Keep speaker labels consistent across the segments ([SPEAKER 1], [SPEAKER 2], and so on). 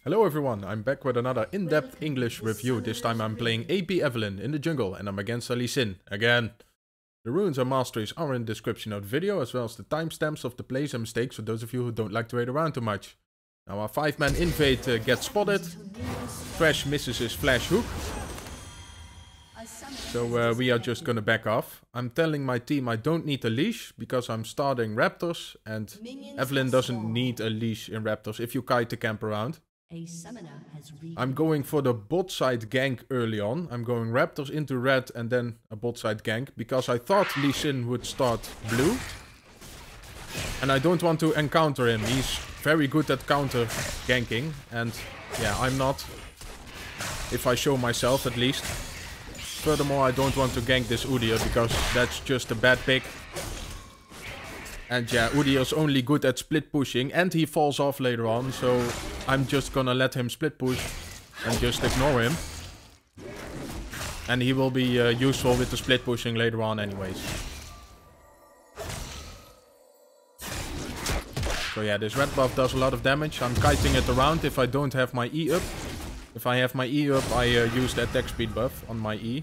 [SPEAKER 1] Hello everyone, I'm back with another in-depth English review. This time I'm playing AP Evelynn in the jungle and I'm against Liss again. The runes and masteries are in the description of the video, as well as the timestamps of the plays and mistakes for those of you who don't like to wait around too much. Now our 5-man invade gets spotted. Thresh misses his flash hook. So we are just gonna back off. I'm telling my team I don't need a leash because I'm starting raptors and Evelynn doesn't need a leash in raptors if you kite the camp around. I'm going for the bot side gank early on. I'm going raptors into red and then a bot side gank because I thought Liss would start blue. And I don't want to encounter him. He's very good at counter ganking and yeah, I'm not. If I show myself at least. Furthermore, I don't want to gank this Udyr because that's just a bad pick. And yeah, Udyr's only good at split pushing and he falls off later on, so I'm just gonna let him split push and just ignore him. And he will be useful with the split pushing later on anyways. So yeah, this red buff does a lot of damage. I'm kiting it around if I don't have my E up. If I have my E up, I use the attack speed buff on my E.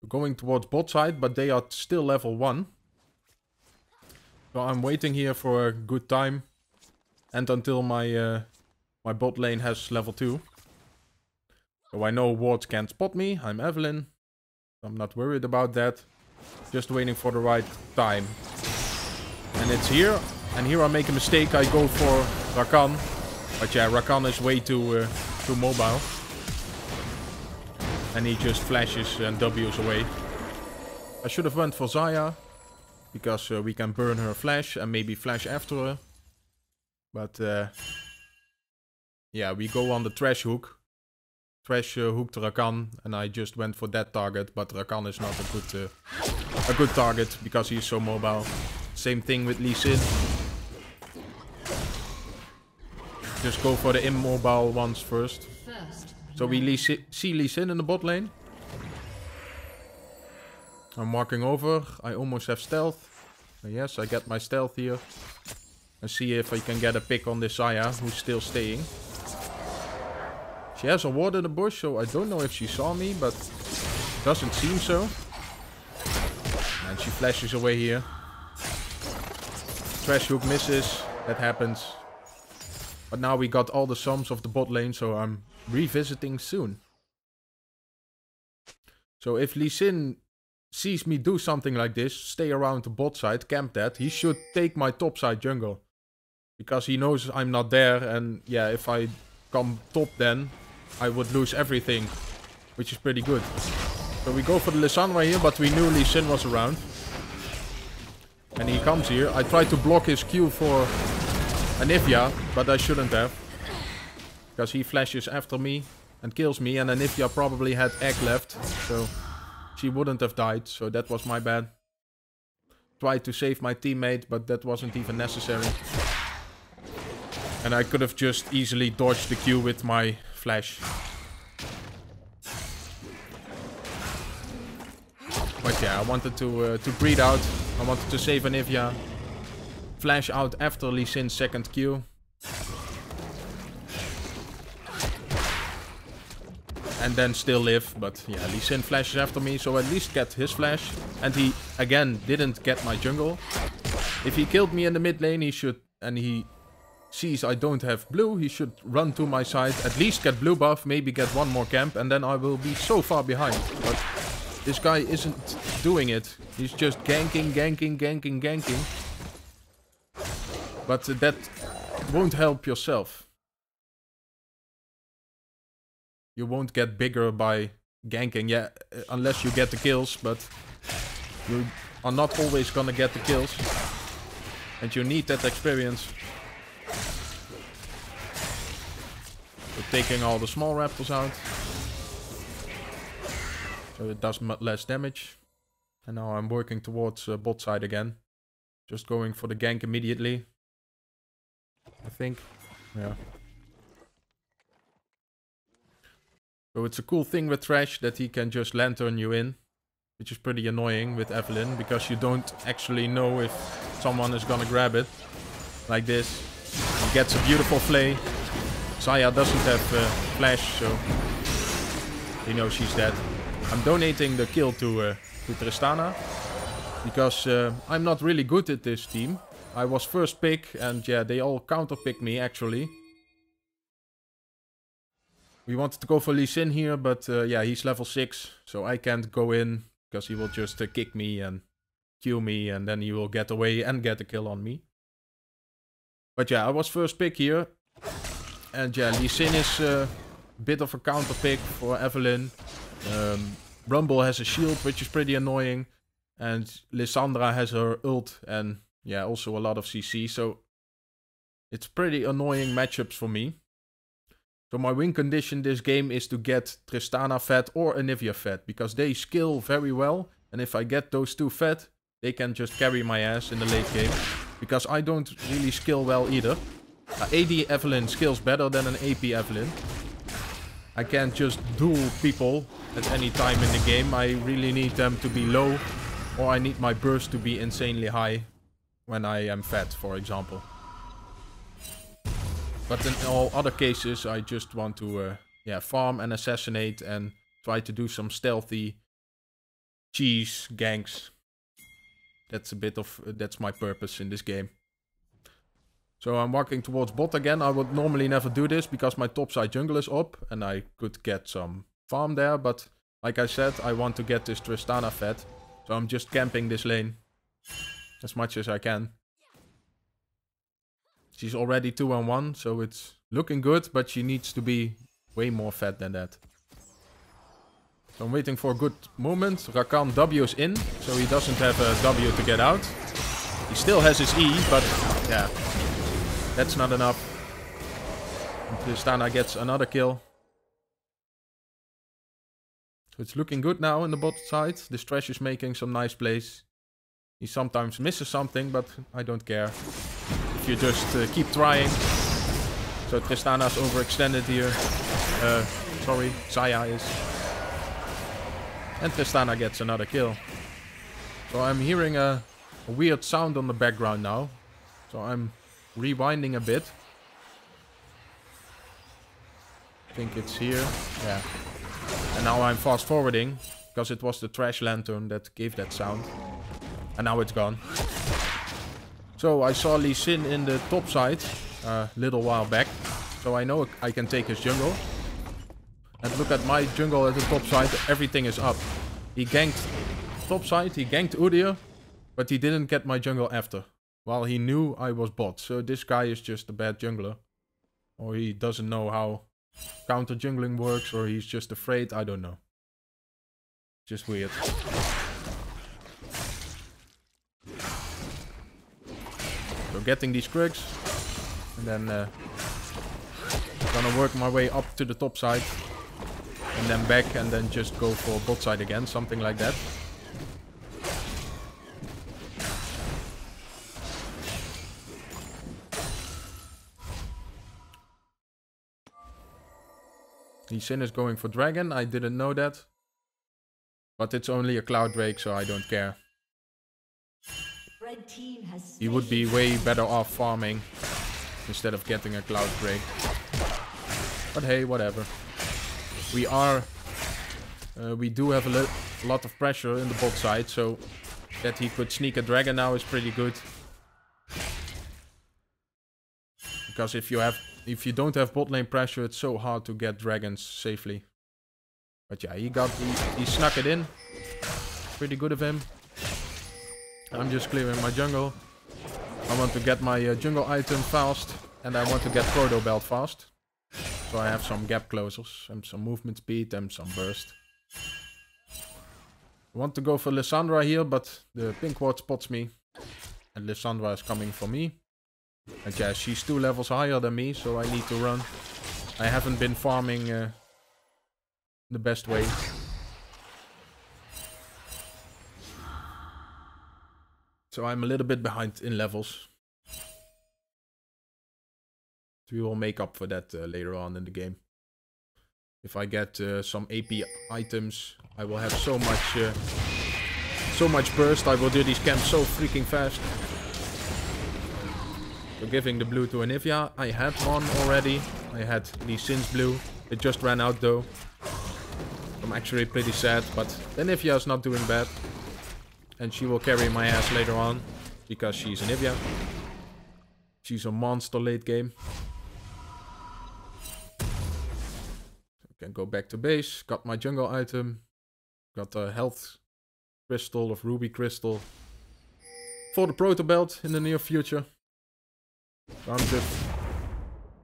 [SPEAKER 1] We're going towards bot side, but they are still level 1. So I'm waiting here for a good time. And until my my bot lane has level 2. So I know wards can't spot me. I'm Evelynn. I'm not worried about that. Just waiting for the right time. And it's here. And here I make a mistake. I go for Rakan. But yeah, Rakan is way too mobile. And he just flashes and W's away. I should have went for Xayah. Because we can burn her flash and maybe flash after her. But yeah, we go on the Tresh hook. Tresh hooked Rakan and I just went for that target. But Rakan is not a good target because he's so mobile. Same thing with Liss. Just go for the immobile ones first. So we see Liss in the bot lane. I'm walking over. I almost have stealth. Yes, I get my stealth here. And see if I can get a pick on this Xayah, who's still staying. She has a ward in the bush, so I don't know if she saw me, but doesn't seem so. And she flashes away here. Thresh hook misses. That happens. But now we got all the sums of the bot lane, so I'm revisiting soon. So if Liss sees me do something like this, stay around the bot side, camp that, he should take my top side jungle. Because he knows I'm not there and yeah, if I come top then, I would lose everything. Which is pretty good. So we go for the Lissandra here, but we knew Liss was around. And he comes here. I tried to block his Q for Anivia, but I shouldn't have. Because he flashes after me and kills me and Anivia probably had egg left. So she wouldn't have died, so that was my bad. Tried to save my teammate, but that wasn't even necessary. And I could have just easily dodged the Q with my flash. But yeah, I wanted to breed out. I wanted to save Anivia. Flash out after Liss' second Q. And then still live, but yeah, Liss flashes after me, so at least get his flash. And he, again, didn't get my jungle. If he killed me in the mid lane, he should, and he sees I don't have blue, he should run to my side, at least get blue buff, maybe get one more camp, and then I will be so far behind. But this guy isn't doing it. He's just ganking. But that won't help yourself. You won't get bigger by ganking, yeah, unless you get the kills, but you are not always gonna get the kills. And you need that experience. So taking all the small raptors out. So it does less damage. And now I'm working towards bot side again. Just going for the gank immediately. I think, yeah. So it's a cool thing with Tresh that he can just lantern you in. Which is pretty annoying with Evelynn, because you don't actually know if someone is gonna grab it. Like this. gets a beautiful flay. Xayah doesn't have flash, so he knows she's dead. I'm donating the kill to Tristana, because I'm not really good at this team. I was first pick, and yeah, they all counter-picked me actually. We wanted to go for Liss here, but yeah, he's level 6, so I can't go in, because he will just kick me and kill me, and then he will get away and get a kill on me. But yeah, I was first pick here. And yeah, Liss is a bit of a counter pick for Evelynn. Rumble has a shield, which is pretty annoying. And Lissandra has her ult and yeah, also a lot of CC. So it's pretty annoying matchups for me. So my win condition this game is to get Tristana fed or Anivia fed, because they skill very well. And if I get those two fed, they can just carry my ass in the late game. Because I don't really skill well either. AD Evelynn skills better than an AP Evelynn. I can't just duel people at any time in the game. I really need them to be low, or I need my burst to be insanely high when I am fed, for example. But in all other cases, I just want to yeah, farm and assassinate and try to do some stealthy cheese ganks. That's my purpose in this game. So I'm walking towards bot again. I would normally never do this because my topside jungle is up and I could get some farm there. But like I said, I want to get this Tristana fed. So I'm just camping this lane as much as I can. She's already 2-on-1, so it's looking good, but she needs to be way more fed than that. So I'm waiting for a good moment. Rakan W's in, so he doesn't have a W to get out. He still has his E, but yeah. That's not enough. And Tristana gets another kill. So it's looking good now in the bot side. This Tresh is making some nice plays. He sometimes misses something, but I don't care. If you just keep trying. So Tristana's overextended here. Sorry, Xayah is. And Tristana gets another kill. So I'm hearing a weird sound on the background now. So I'm rewinding a bit. I think it's here. Yeah. And now I'm fast forwarding because it was the trash lantern that gave that sound. And now it's gone. So I saw Liss in the top side a little while back. So I know I can take his jungle. And look at my jungle at the top side. Everything is up. He ganked top side. He ganked Udyr. But he didn't get my jungle after. While he knew I was bot. So this guy is just a bad jungler. Or he doesn't know how counter jungling works. Or he's just afraid. I don't know. Just weird. So getting these Krugs. And then gonna work my way up to the top side. And then back and then just go for bot side again. Something like that. Liss is going for dragon. I didn't know that. But it's only a cloud drake, so I don't care. He would be way better off farming instead of getting a cloud drake. But hey, whatever. We do have a lot of pressure in the bot side, so that he could sneak a dragon now is pretty good. Because if you don't have bot lane pressure, it's so hard to get dragons safely. But yeah, he snuck it in. Pretty good of him. I'm just clearing my jungle. I want to get my jungle item fast. And I want to get Proto Belt fast. So I have some gap closers. And some movement speed and some burst. I want to go for Lissandra here, but the pink ward spots me. And Lissandra is coming for me. And yeah, she's 2 levels higher than me, so I need to run. I haven't been farming the best way. So I'm a little bit behind in levels. So we will make up for that later on in the game. If I get some AP items, I will have so much burst. I will do these camps so freaking fast. So giving the blue to Anivia. I had one already. I had Lee Sin's blue. It just ran out though. I'm actually pretty sad, but Anivia is not doing bad. And she will carry my ass later on, because she's Anivia. She's a monster late game. I can go back to base. Got my jungle item. Got a health crystal of ruby crystal for the proto belt in the near future. So I'm just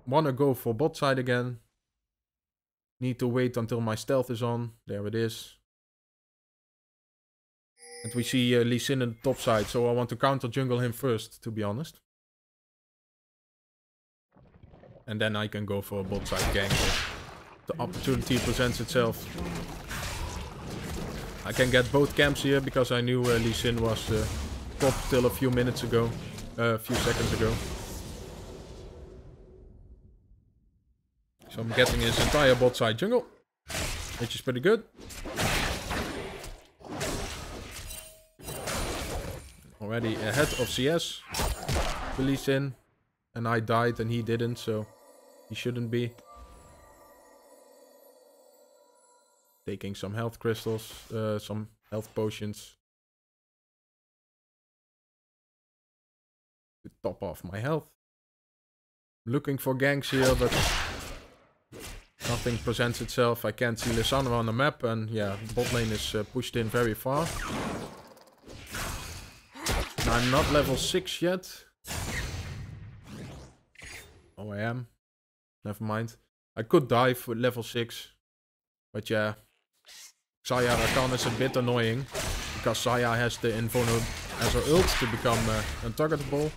[SPEAKER 1] wanna go for bot side again. Need to wait until my stealth is on. There it is. And we see Lee Sin in the top side, so I want to counter jungle him first, to be honest. And then I can go for a bot side gank if the opportunity presents itself. I can get both camps here because I knew Lee Sin was top till a few minutes ago, a few seconds ago. So I'm getting his entire bot side jungle, which is pretty good. Already ahead of CS. Lee Sin. And I died and he didn't, so he shouldn't be. Taking some health crystals, some health potions. To top off my health. Looking for ganks here, but nothing presents itself. I can't see Lissandra on the map, and yeah, bot lane is pushed in very far. I'm not level 6 yet. Oh, I am. Never mind. I could dive with level 6. But yeah. Xayah Rakan is a bit annoying. Because Xayah has the invulnerable as her ult to become untargetable.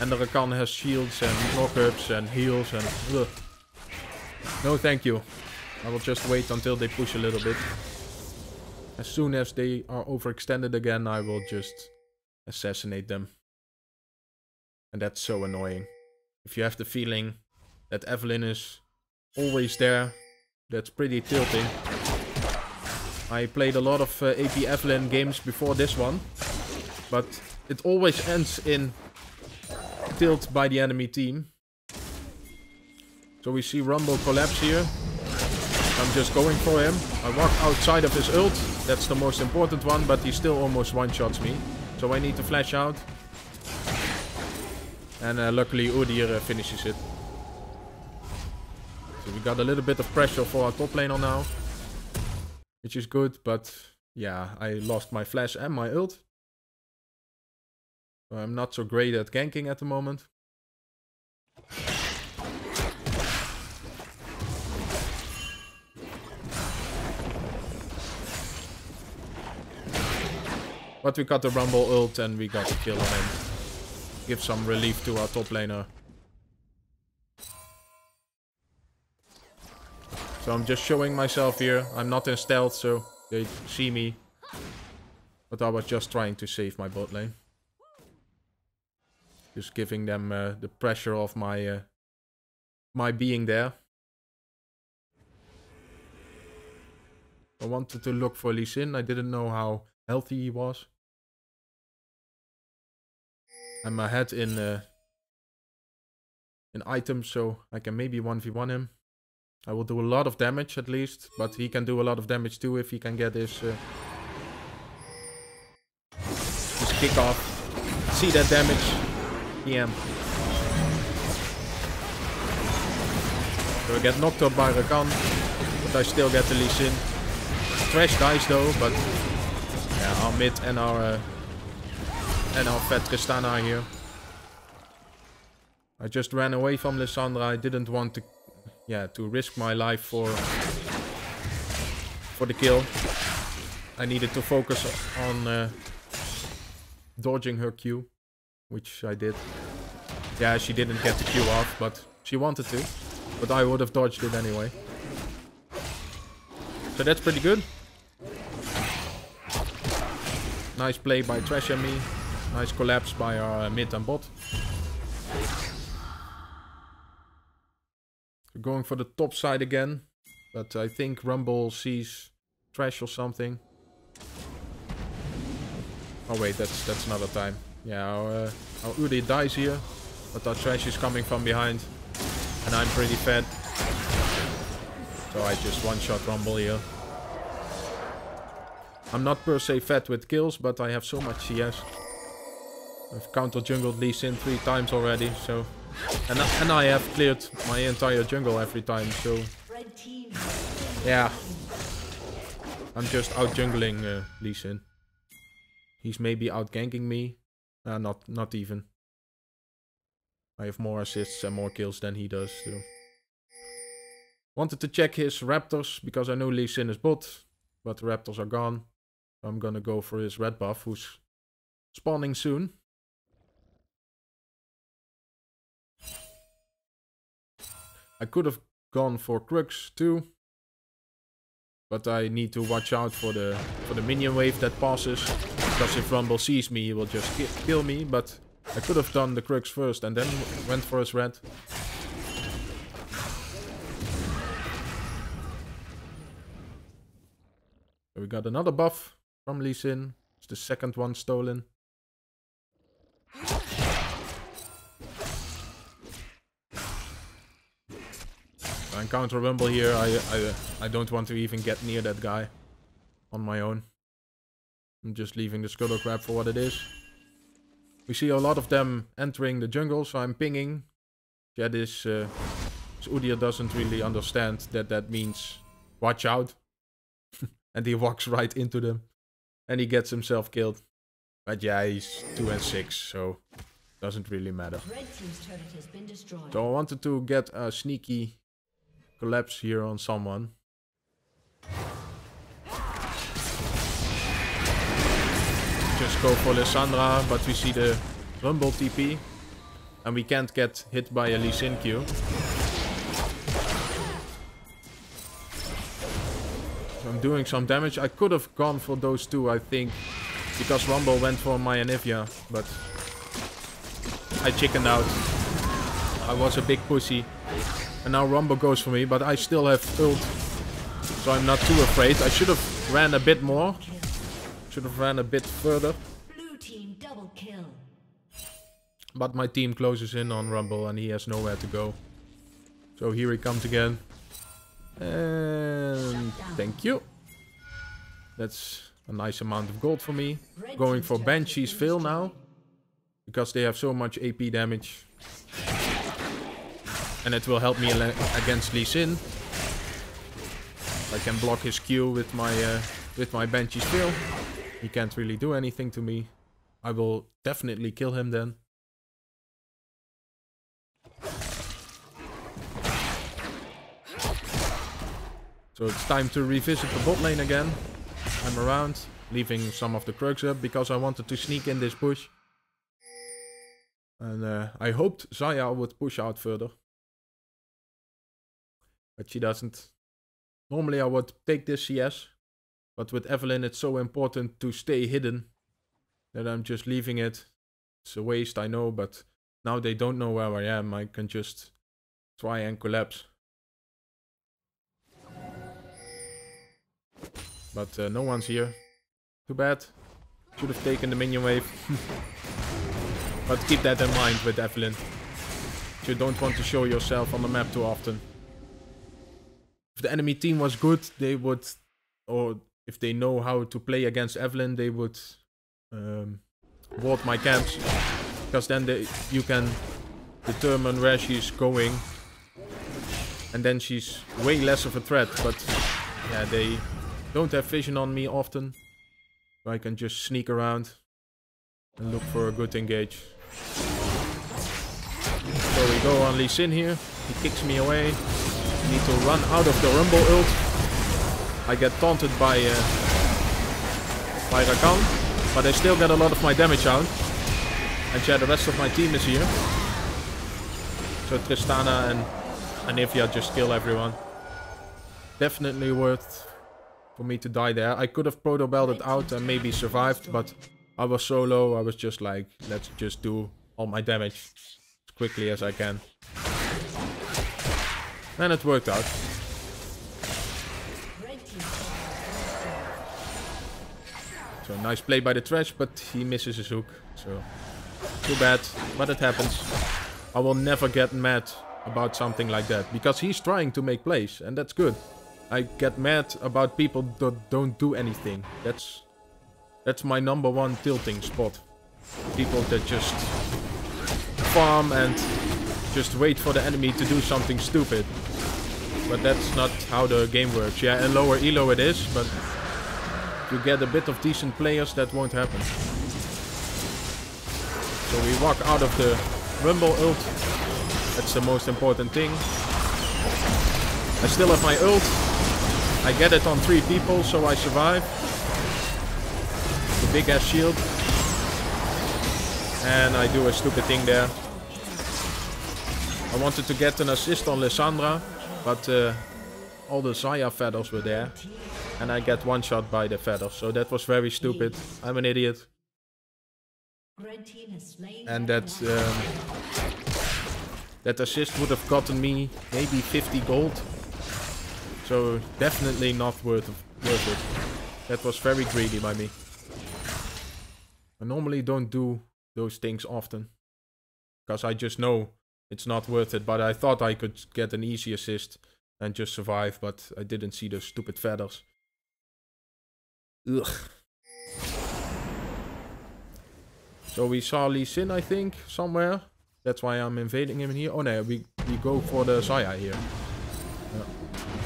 [SPEAKER 1] And the Rakan has shields and knock-ups and heals and... Ugh. No thank you. I will just wait until they push a little bit. As soon as they are overextended again, I will just assassinate them. And that's so annoying. If you have the feeling that Evelynn is always there, that's pretty tilting. I played a lot of AP Evelynn games before this one, but it always ends in tilt by the enemy team. So we see Rumble collapse here. I'm just going for him. I walk outside of his ult, that's the most important one, but he still almost one-shots me. So I need to flash out. And luckily Udyr finishes it. So we got a little bit of pressure for our top laner now. Which is good, but yeah, I lost my flash and my ult. So I'm not so great at ganking at the moment. But we got the Rumble ult and we got a kill on him. Give some relief to our top laner. So I'm just showing myself here. I'm not in stealth, so they see me. But I was just trying to save my bot lane. Just giving them the pressure of my my being there. I wanted to look for Lee Sin. I didn't know how healthy he was. I'm ahead in items, so I can maybe 1v1 him. I will do a lot of damage at least, but he can do a lot of damage too if he can get his kick off. See that damage? PM. So I get knocked up by Rakan, but I still get the Lee Sin. Tresh dies though, but yeah, our mid and our fat Tristana are here. I just ran away from Lissandra. I didn't want to risk my life for the kill. I needed to focus on dodging her Q, which I did. Yeah, she didn't get the Q off, but she wanted to. But I would have dodged it anyway. So that's pretty good. Nice play by Thresh and me. Nice collapse by our mid and bot. We're going for the top side again. But I think Rumble sees Thresh or something. Oh wait, that's another time. Yeah, our Udyr dies here. But our Tresh is coming from behind. And I'm pretty fed. So I just one-shot Rumble here. I'm not per se fed with kills, but I have so much CS. I've counter-jungled Liss 3 times already, so... And I have cleared my entire jungle every time, so... Yeah. I'm just out-jungling Liss. He's maybe out-ganking me. Not even. I have more assists and more kills than he does, so... Wanted to check his Raptors, because I know Liss is bot. But the Raptors are gone. I'm gonna go for his red buff, who's spawning soon. I could have gone for Crux too. But I need to watch out for the minion wave that passes. Because if Rumble sees me, he will just kill me. But I could have done the Crux first and then went for his red. So we got another buff from Liss. It's the second one stolen. I encounter Rumble here. I don't want to even get near that guy on my own. I'm just leaving the Scuttle Crab for what it is. We see a lot of them entering the jungle, so I'm pinging. Yeah, this Udyr doesn't really understand that means watch out. And he walks right into them. And he gets himself killed. But yeah, he's 2 and 6, so doesn't really matter.
[SPEAKER 2] Red team's turret has been destroyed.
[SPEAKER 1] So I wanted to get a sneaky collapse here on someone. Just go for Lissandra, but we see the Rumble TP. And we can't get hit by a Liss Q. I'm doing some damage. I could have gone for those two, I think. Because Rumble went for my Anivia. But I chickened out. I was a big pussy. And now Rumble goes for me. But I still have ult. So I'm not too afraid. I should have ran a bit more. Should have ran a bit further.
[SPEAKER 2] Blue team double kill.
[SPEAKER 1] But my team closes in on Rumble. And he has nowhere to go. So here he comes again. And thank you. That's a nice amount of gold for me. Going for Banshee's Veil now. Because they have so much AP damage. And it will help me against Liss. I can block his Q with my Banshee's Veil. He can't really do anything to me. I will definitely kill him then. So it's time to revisit the bot lane again. I'm around, leaving some of the Crux up because I wanted to sneak in this push. And I hoped Xayah would push out further. But she doesn't. Normally I would take this CS. But with Evelynn it's so important to stay hidden. That I'm just leaving it. It's a waste, I know, but now they don't know where I am. I can just try and collapse. But no one's here. Too bad. Should have taken the minion wave. But keep that in mind with Evelynn. You don't want to show yourself on the map too often. If the enemy team was good, they would... Or if they know how to play against Evelynn, they would ward my camps. Because then you can determine where she's going. And then she's way less of a threat. But yeah, they... don't have vision on me often. So I can just sneak around and look for a good engage. So we go on Liss here. He kicks me away. Need to run out of the Rumble ult. I get taunted by Rakan. But I still get a lot of my damage out. And yeah, the rest of my team is here. So Tristana and Anivia just kill everyone. Definitely worth for me to die there. I could have proto belted out and maybe survived, but I was so low, I was just like, let's just do all my damage as quickly as I can. And it worked out. So nice play by the Tresh, but he misses his hook. So too bad, but it happens. I will never get mad about something like that. Because he's trying to make plays, and that's good. I get mad about people that don't do anything. That's my number one tilting spot. People that just farm and just wait for the enemy to do something stupid. But that's not how the game works. Yeah, in lower elo it is, but you get a bit of decent players, that won't happen. So we walk out of the Rumble ult. That's the most important thing. I still have my ult. I get it on 3 people, so I survive. The big ass shield. And I do a stupid thing there. I wanted to get an assist on Lissandra, but all the Xayah feathers were there. And I get one shot by the feathers, so that was very stupid. I'm an idiot. And that assist would have gotten me maybe 50 gold. So definitely not worth it. That was very greedy by me. I normally don't do those things often. Because I just know it's not worth it. But I thought I could get an easy assist and just survive. But I didn't see those stupid feathers. Ugh. So we saw Liss, I think, somewhere. That's why I'm invading him here. Oh no, we go for the Xayah here. Yeah.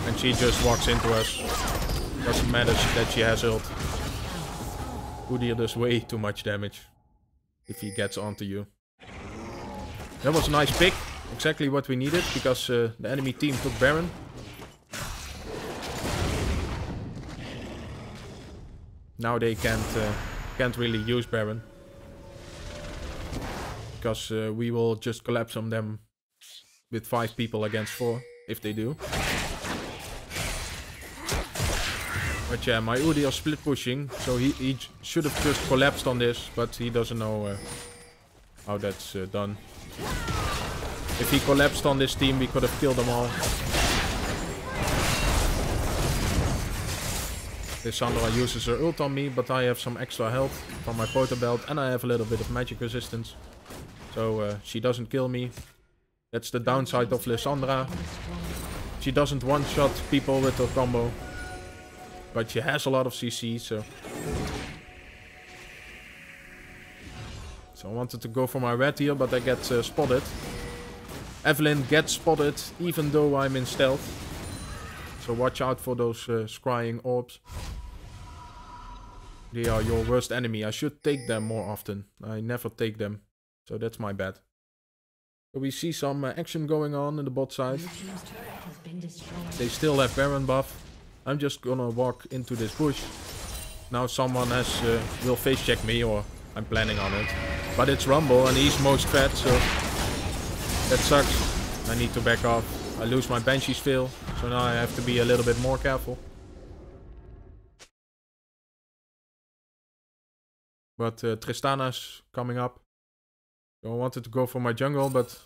[SPEAKER 1] And she just walks into us. Doesn't matter that she has ult. Udyr does way too much damage if he gets onto you. That was a nice pick. Exactly what we needed, because the enemy team took Baron. Now they can't really use Baron. Because we will just collapse on them with 5 people against 4, if they do. But yeah, my Udyr split pushing, so he should have just collapsed on this, but he doesn't know how that's done. If he collapsed on this team, we could have killed them all. Lissandra uses her ult on me, but I have some extra health from my Porter belt, and I have a little bit of magic resistance. So she doesn't kill me. That's the downside of Lissandra. She doesn't one-shot people with her combo. But she has a lot of CC, so... So I wanted to go for my red here, but I get spotted. Evelynn gets spotted, even though I'm in stealth. So watch out for those scrying orbs. They are your worst enemy. I should take them more often. I never take them. So that's my bad. So we see some action going on in the bot side. They still have Baron buff. I'm just gonna walk into this bush. Now someone will face check me, or I'm planning on it. But it's Rumble and he's most fed, so that sucks. I need to back off. I lose my Banshee's Veil, so now I have to be a little bit more careful. But Tristana's coming up. So I wanted to go for my jungle, but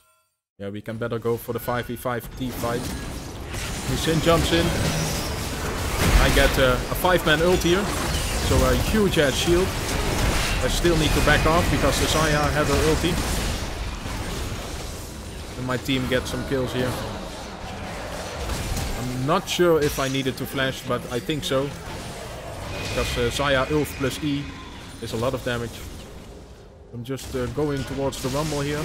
[SPEAKER 1] yeah, we can better go for the 5v5 Teamfight. Liss jumps in. I get a 5-man ult here, so a huge ass shield. I still need to back off because the Xayah had her ulti. And my team gets some kills here. I'm not sure if I needed to flash, but I think so. Because Xayah ult plus E is a lot of damage. I'm just going towards the Rumble here.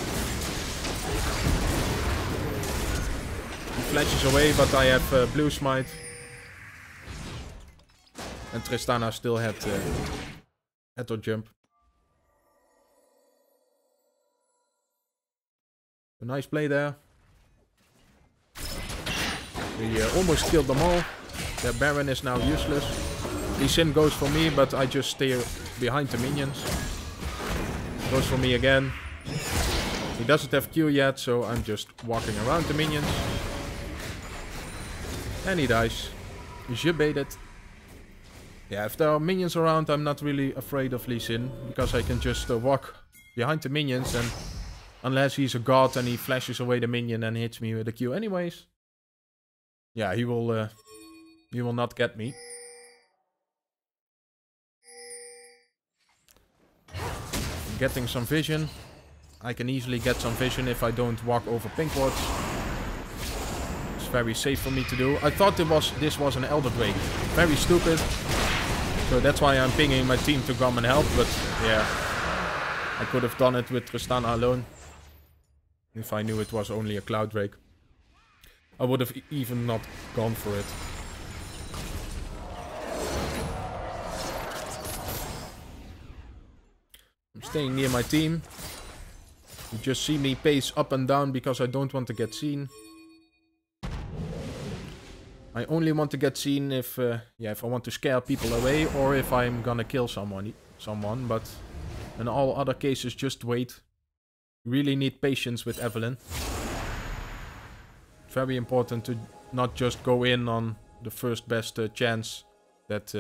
[SPEAKER 1] He flashes away, but I have blue smite. And Tristana still had her jump. A nice play there. We almost killed them all. Their Baron is now useless. Liss goes for me, but I just stay behind the minions. Goes for me again. He doesn't have Q yet, so I'm just walking around the minions. And he dies. Jebaited. Yeah, if there are minions around, I'm not really afraid of Liss, because I can just walk behind the minions, and unless he's a god and he flashes away the minion and hits me with a Q anyways. Yeah, he will not get me. I'm getting some vision. I can easily get some vision if I don't walk over pink wards. It's very safe for me to do. I thought this was an Elder Drake. Very stupid. So that's why I'm pinging my team to come and help. But yeah, I could have done it with Tristana alone. If I knew it was only a Cloud Drake. I would have even not gone for it. I'm staying near my team. You just see me pace up and down because I don't want to get seen. I only want to get seen if I want to scare people away or if I'm gonna kill someone. But in all other cases, just wait. You really need patience with Evelynn. Very important to not just go in on the first best chance that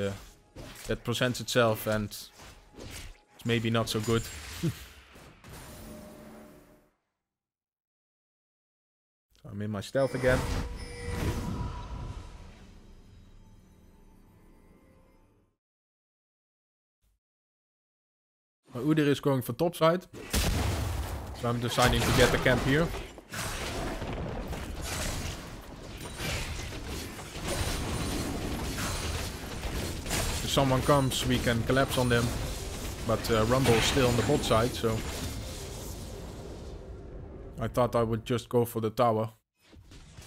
[SPEAKER 1] presents itself, and it's maybe not so good. So I'm in my stealth again. My Udyr is going for top side, so I'm deciding to get the camp here. If someone comes, we can collapse on them, but Rumble is still on the bot side, so I thought I would just go for the tower,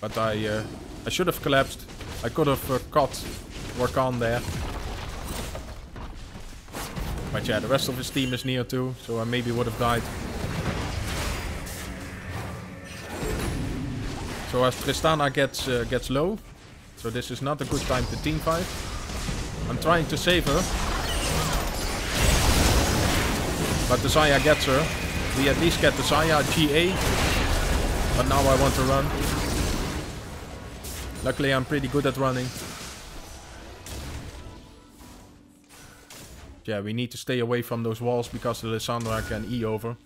[SPEAKER 1] but I should have collapsed. I could have caught Rakan there. But yeah, the rest of his team is near too, so I maybe would have died. So as Tristana gets low, so this is not a good time to teamfight. I'm trying to save her. But the Xayah gets her. We at least get the Xayah GA. But now I want to run. Luckily I'm pretty good at running. Yeah, we need to stay away from those walls because the Lissandra can E over.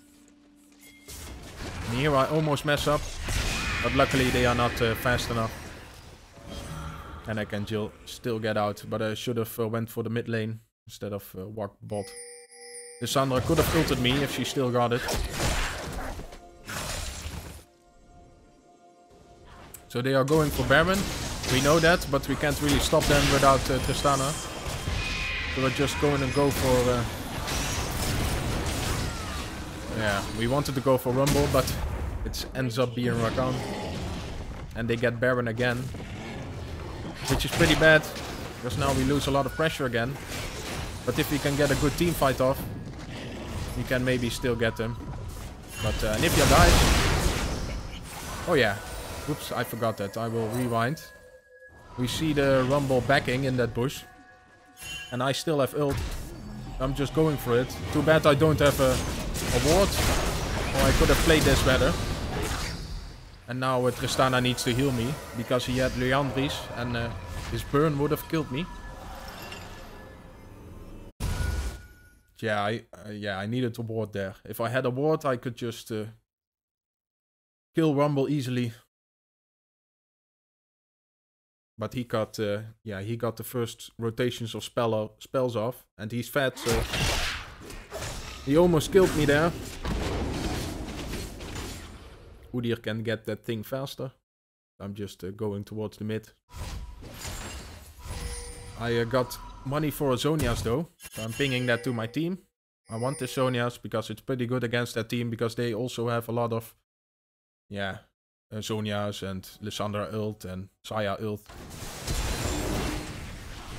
[SPEAKER 1] And here I almost mess up. But luckily they are not fast enough. And I can still get out. But I should have went for the mid lane instead of walk bot. Lissandra could have ulted me if she still got it. So they are going for Baron. We know that, but we can't really stop them without Tristana. So we're just going to go for... yeah, we wanted to go for Rumble, but it ends up being Rakan. And they get Baron again. Which is pretty bad, because now we lose a lot of pressure again. But if we can get a good team fight off, we can maybe still get them. But Anivia dies. Oh yeah. Oops, I forgot that. I will rewind. We see the Rumble backing in that bush. And I still have ult. I'm just going for it. Too bad I don't have a ward. Or I could have played this better. And now Tristana needs to heal me. Because he had Leandris. And his burn would have killed me. Yeah, I needed a ward there. If I had a ward, I could just kill Rumble easily. But he got, he got the first rotations of spells off, and he's fat, so he almost killed me there. Udyr can get that thing faster. I'm just going towards the mid. I got money for a Zhonya's though, so I'm pinging that to my team. I want the Zhonya's because it's pretty good against that team, because they also have a lot of, Zhonya's and Lissandra ult and Xayah ult.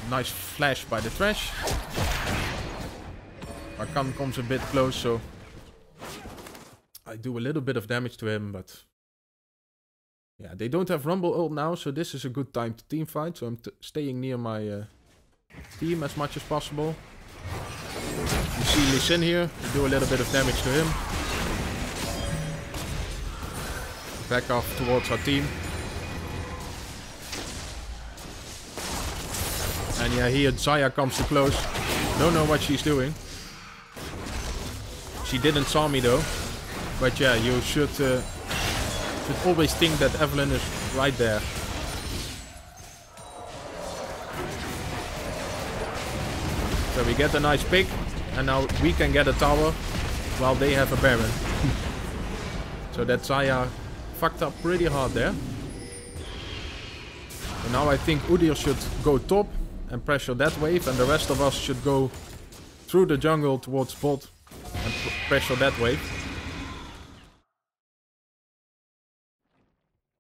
[SPEAKER 1] Nice flash by the Thresh. Rakan comes a bit close, so I do a little bit of damage to him, but yeah, they don't have Rumble ult now, so this is a good time to teamfight. So I'm staying near my team as much as possible. You see Liss in here, we do a little bit of damage to him. Back off towards our team. And yeah, here Xayah comes too close. Don't know what she's doing. She didn't saw me though. But yeah, you should always think that Evelynn is right there. So we get a nice pick. And now we can get a tower while they have a Baron. So that Xayah fucked up pretty hard there. And now I think Udyr should go top and pressure that wave, and the rest of us should go through the jungle towards bot and pressure that wave.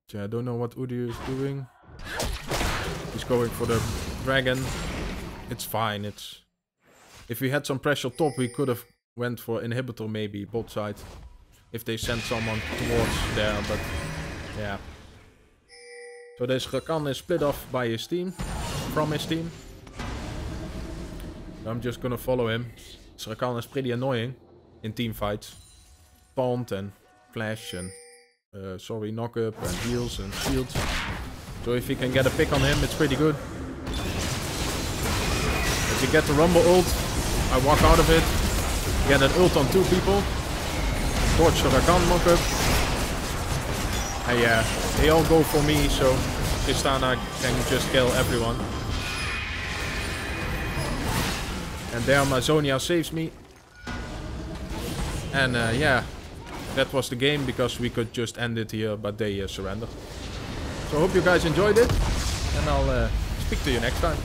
[SPEAKER 1] So I don't know what Udyr is doing. He's going for the dragon. It's fine. If we had some pressure top, we could have went for inhibitor maybe bot side. If they sent someone towards there, but yeah. So this Rakan is split off by his team, from his team. I'm just gonna follow him. This Rakan is pretty annoying in team fights. Taunt and flash and knock up and heals and shields. So if you can get a pick on him, it's pretty good. If you get the rumble ult, I walk out of it, get an ult on 2 people, torch the Rakan knock up. And yeah, they all go for me, so Tristana can just kill everyone. And there my Zhonya saves me. And yeah, that was the game because we could just end it here, but they surrendered. So I hope you guys enjoyed it, and I'll speak to you next time.